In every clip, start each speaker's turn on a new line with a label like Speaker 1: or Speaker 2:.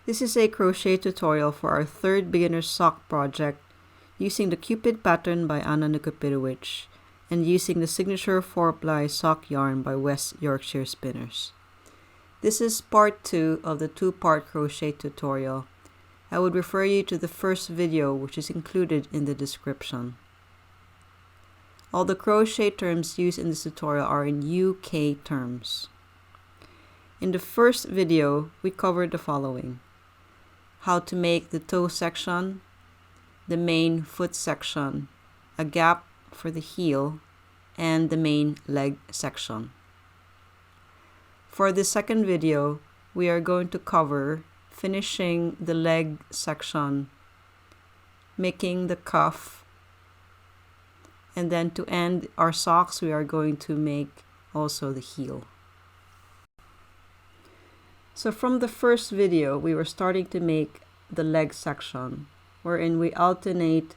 Speaker 1: This is a crochet tutorial for our third beginner's sock project using the Cupid pattern by Anna Nukapidowicz and using the signature 4-ply sock yarn by West Yorkshire Spinners. This is part 2 of the 2-part crochet tutorial. I would refer you to the first video, which is included in the description. All the crochet terms used in this tutorial are in UK terms. In the first video, we covered the following: how to make the toe section, the main foot section, a gap for the heel, and the main leg section. For the second video, we are going to cover finishing the leg section, making the cuff, and then to end our socks, we are going to make also the heel. So from the first video, we were starting to make the leg section, wherein we alternate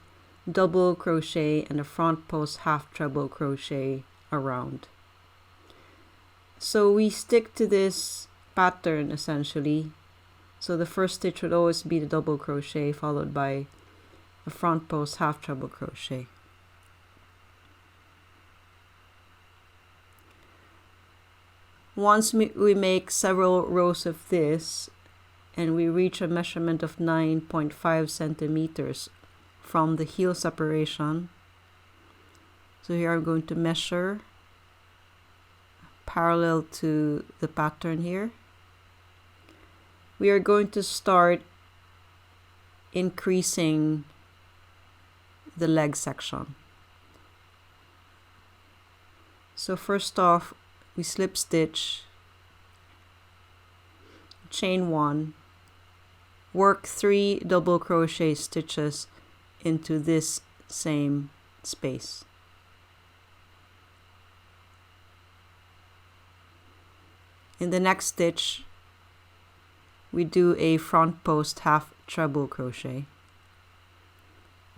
Speaker 1: double crochet and a front post half treble crochet around. So we stick to this pattern essentially. So the first stitch would always be the double crochet followed by a front post half treble crochet. Once we make several rows of this and we reach a measurement of 9.5 centimeters from the heel separation, so here I'm going to measure parallel to the pattern here. We are going to start increasing the leg section. So first off, we slip stitch, chain 1, work 3 double crochet stitches into this same space. In the next stitch, we do a front post half treble crochet,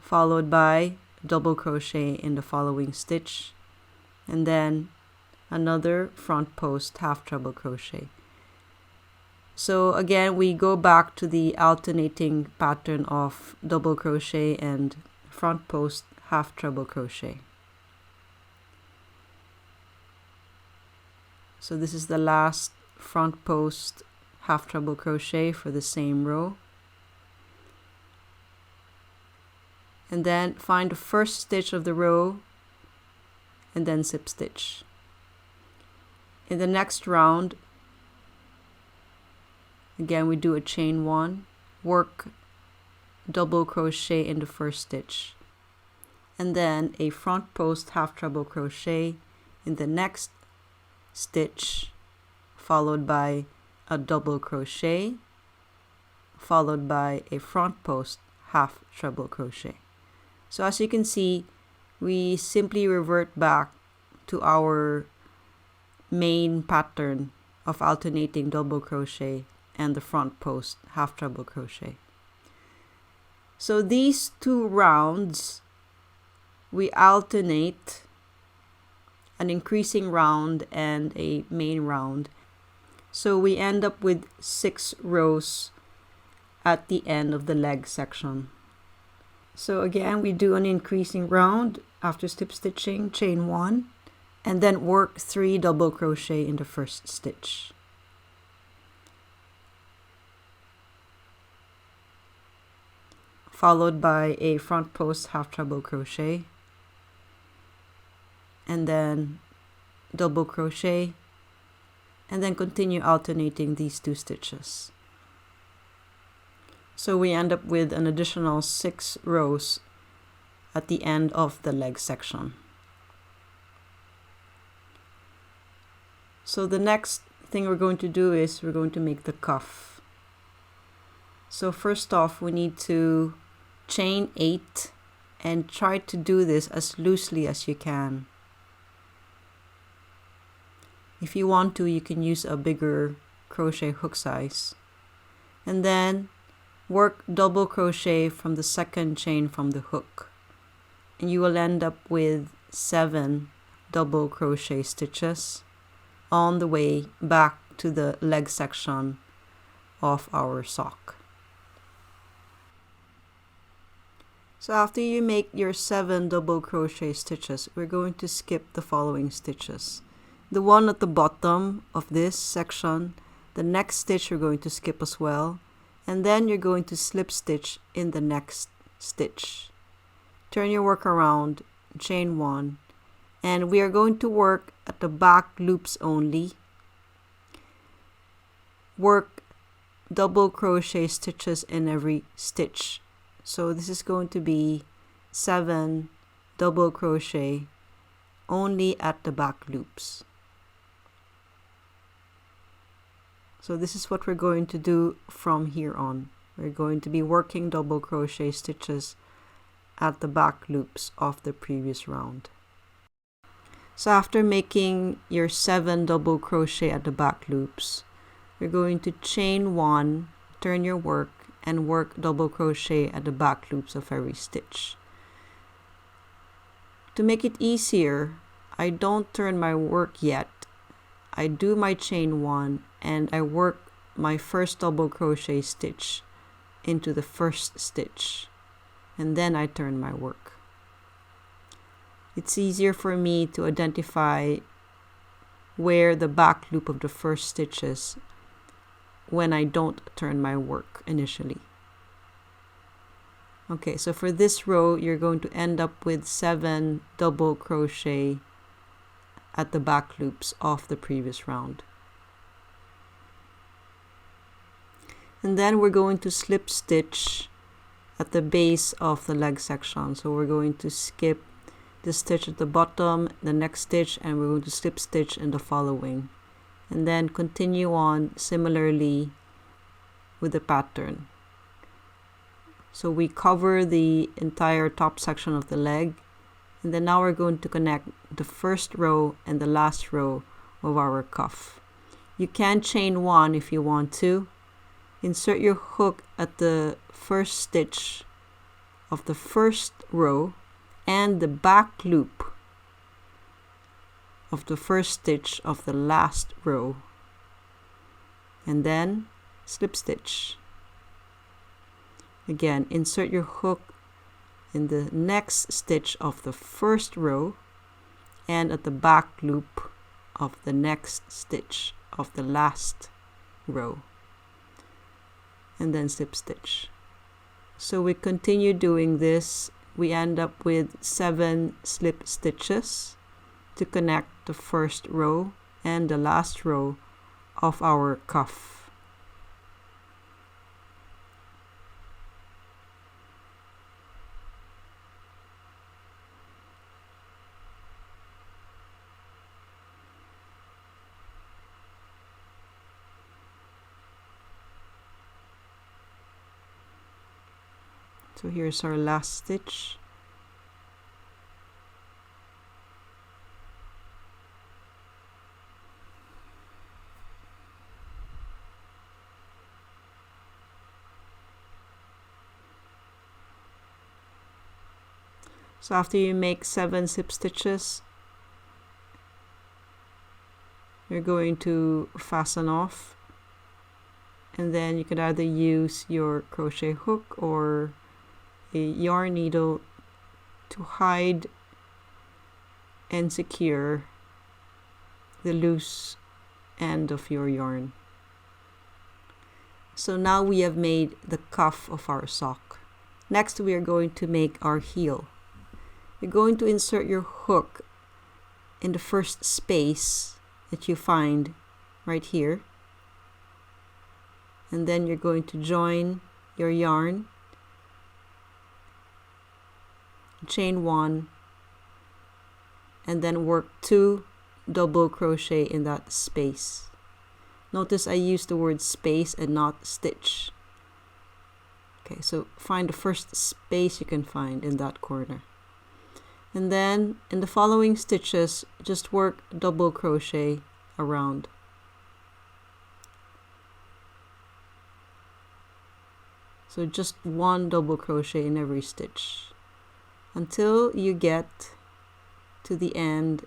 Speaker 1: followed by double crochet in the following stitch, and then another front post half treble crochet. So again, we go back to the alternating pattern of double crochet and front post half treble crochet. So this is the last front post half treble crochet for the same row. And then find the first stitch of the row and then slip stitch. In the next round, again we do a chain 1, work double crochet in the first stitch, and then a front post half treble crochet in the next stitch, followed by a double crochet, followed by a front post half treble crochet. So as you can see, we simply revert back to our main pattern of alternating double crochet and the front post half treble crochet. So these 2 rounds, we alternate an increasing round and a main round. So we end up with 6 rows at the end of the leg section. So again, we do an increasing round after slip stitching, chain 1, and then work 3 double crochet in the first stitch. Followed by a front post half treble crochet, and then double crochet, and then continue alternating these 2 stitches. So we end up with an additional 6 rows at the end of the leg section. So the next thing we're going to do is we're going to make the cuff. So first off, we need to chain 8 and try to do this as loosely as you can. If you want to, you can use a bigger crochet hook size. And then work double crochet from the second chain from the hook. And you will end up with 7 double crochet stitches on the way back to the leg section of our sock. So after you make your 7 double crochet stitches, we're going to skip the following stitches. The one at the bottom of this section, the next stitch you're going to skip as well, and then you're going to slip stitch in the next stitch. Turn your work around, chain 1, and we are going to work at the back loops only. Work double crochet stitches in every stitch. So this is going to be 7 double crochet only at the back loops. So this is what we're going to do from here on. We're going to be working double crochet stitches at the back loops of the previous round. So after making your 7 double crochet at the back loops, we're going to chain 1, turn your work, and work double crochet at the back loops of every stitch. To make it easier, I don't turn my work yet. I do my chain 1 and I work my first double crochet stitch into the first stitch, and then I turn my work. It's easier for me to identify where the back loop of the first stitch is when I don't turn my work initially. Okay, so for this row, you're going to end up with 7 double crochet at the back loops of the previous round. And then we're going to slip stitch at the base of the leg section. So we're going to skip the stitch at the bottom, the next stitch, and we're going to slip stitch in the following. And then continue on similarly with the pattern. So we cover the entire top section of the leg, and then now we're going to connect the first row and the last row of our cuff. You can chain 1 if you want to. Insert your hook at the first stitch of the first row and the back loop of the first stitch of the last row, and then slip stitch. Again, insert your hook in the next stitch of the first row and at the back loop of the next stitch of the last row, and then slip stitch. So we continue doing this. We end up with 7 slip stitches to connect the first row and the last row of our cuff. So here's our last stitch. So after you make 7 slip stitches, you're going to fasten off, and then you could either use your crochet hook or a yarn needle to hide and secure the loose end of your yarn. So now we have made the cuff of our sock. Next, we are going to make our heel. You're going to insert your hook in the first space that you find right here, and then you're going to join your yarn, chain 1, and then work 2 double crochet in that space. Notice I use the word space and not stitch. Okay, so find the first space you can find in that corner, and then in the following stitches just work double crochet around. So just 1 double crochet in every stitch until you get to the end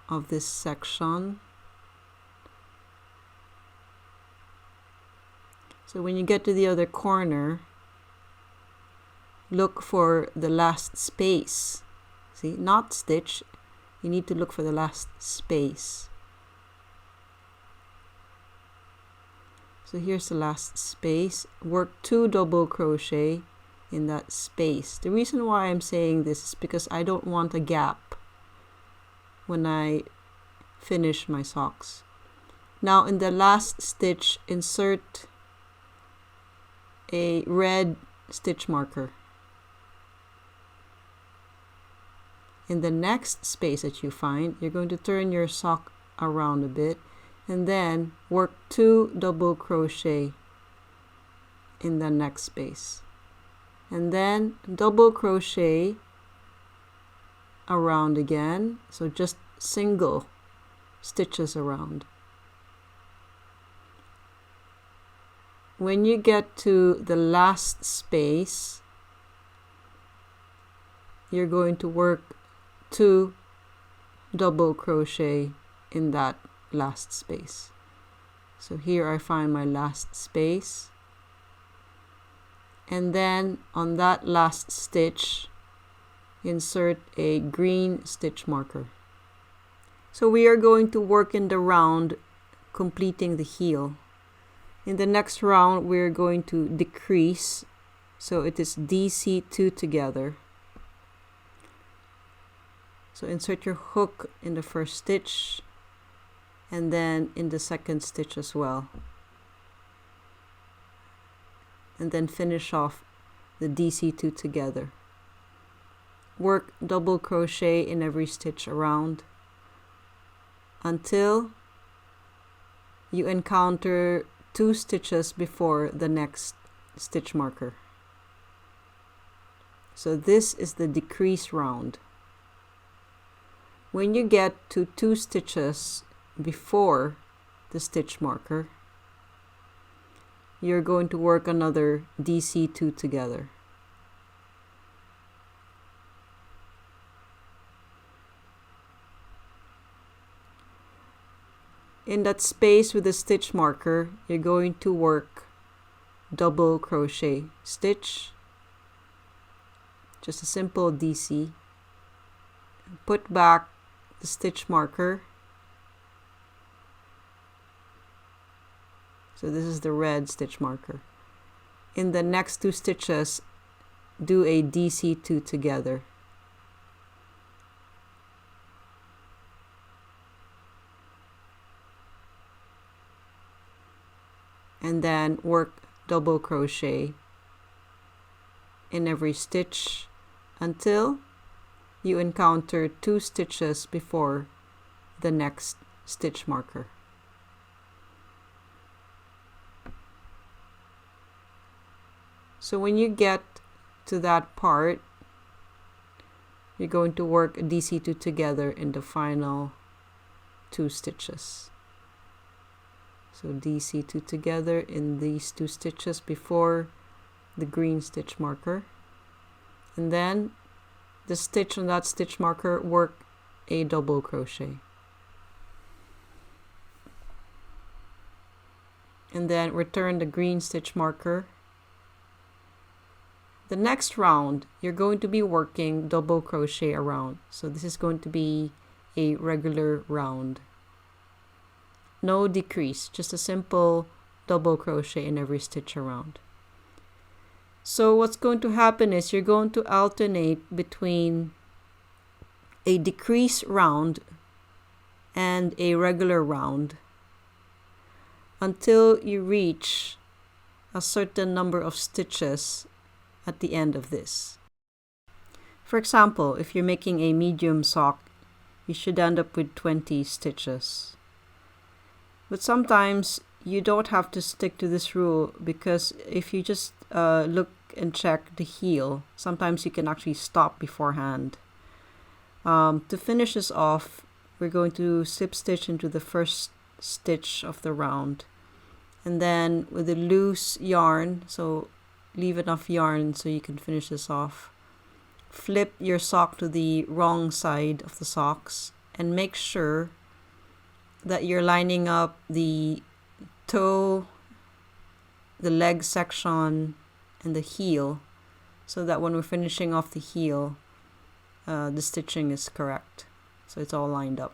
Speaker 1: of this section. So when you get to the other corner, look for the last space. See, not stitch. You need to look for the last space. So here's the last space. Work 2 double crochet in that space. The reason why I'm saying this is because I don't want a gap when I finish my socks. Now in the last stitch, insert a red stitch marker. In the next space that you find, you're going to turn your sock around a bit and then work 2 double crochet in the next space, and then double crochet around again, so just single stitches around. When you get to the last space, you're going to work 2 double crochet in that last space. So here I find my last space, and then on that last stitch insert a green stitch marker. So we are going to work in the round completing the heel. In the next round we're going to decrease, so it is DC2 together. So insert your hook in the first stitch and then in the second stitch as well, and then finish off the DC2 together. Work double crochet in every stitch around until you encounter 2 stitches before the next stitch marker. So this is the decrease round. When you get to 2 stitches before the stitch marker, you're going to work another DC2 together. In that space with the stitch marker, you're going to work double crochet stitch, just a simple DC. Put back the stitch marker. So this is the red stitch marker. In the next 2 stitches, do a DC2 together. And then work double crochet in every stitch until you encounter 2 stitches before the next stitch marker. So when you get to that part, you're going to work a DC2 together in the final 2 stitches. So DC2 together in these 2 stitches before the green stitch marker, and then the stitch on that stitch marker, work a double crochet, and then return the green stitch marker. The next round you're going to be working double crochet around, so this is going to be a regular round. No decrease, just a simple double crochet in every stitch around. So what's going to happen is you're going to alternate between a decrease round and a regular round until you reach a certain number of stitches at the end of this. For example, if you're making a medium sock, you should end up with 20 stitches. But sometimes you don't have to stick to this rule, because if you just look and check the heel, sometimes you can actually stop beforehand. To finish this off, we're going to slip stitch into the first stitch of the round, and then with a loose yarn, so leave enough yarn so you can finish this off, flip your sock to the wrong side of the socks and make sure that you're lining up the toe, the leg section, and the heel so that when we're finishing off the heel, the stitching is correct, so it's all lined up.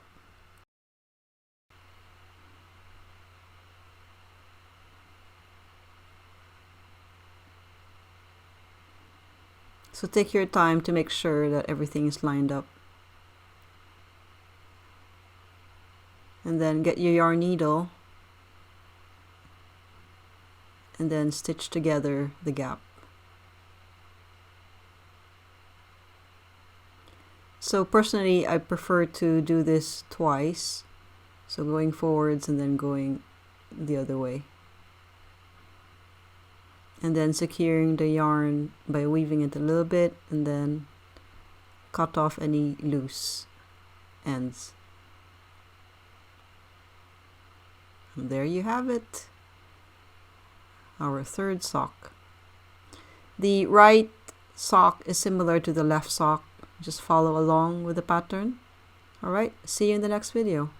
Speaker 1: So take your time to make sure that everything is lined up. And then get your yarn needle and then stitch together the gap. So personally, I prefer to do this twice. So going forwards and then going the other way. And then securing the yarn by weaving it a little bit and then cut off any loose ends. And there you have it, our third sock. The right sock is similar to the left sock. Just follow along with the pattern. Alright, see you in the next video.